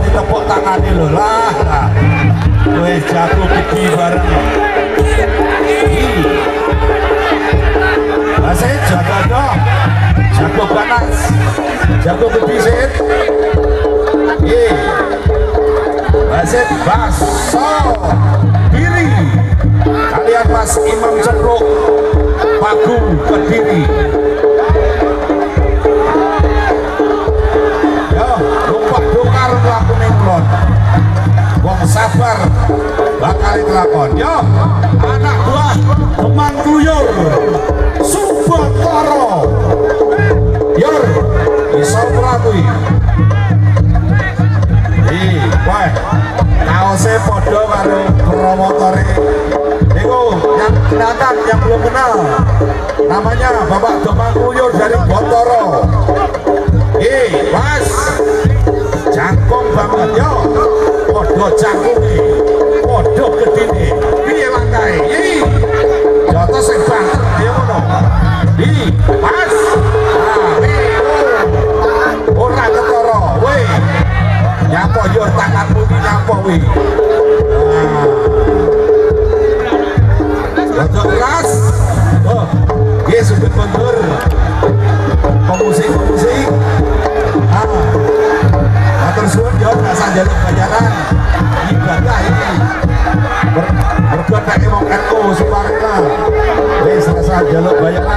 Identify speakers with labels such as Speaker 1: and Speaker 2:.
Speaker 1: ditepuk tangane lho lah. Wis jago gede bareng. Masih jago dong. Jago panas. Jago gede sit. Masih baso diri. Kalian Mas Imam Cekruk Pagung Kediri. Yo, lupa dokar melakukan engklon. Wong sabar bakal kelakon. Yo, anak buah Demang Kluyur Subatara. Yor, iso melatui. Wah, kaosnya podo karo promotore. Itu yang kelihatan, yang belum kenal, namanya Bapak Demang Kluyur dari Botoro. Mas, jangkung banget yo, podo jangkungi, podo gedine, piye langkai, jotos sing banget, ayo ngono. Mas, ora ketara, weh, nyapa yo tanganmu iki nyapa weh. Rada keras. Oh, nggih sudut mundur. Pemusik. Matur suwun yo rasa njaluk bayaran. Ibadah ini. Mergo nek wong NU Suparna. Wis rasa njaluk bayaran.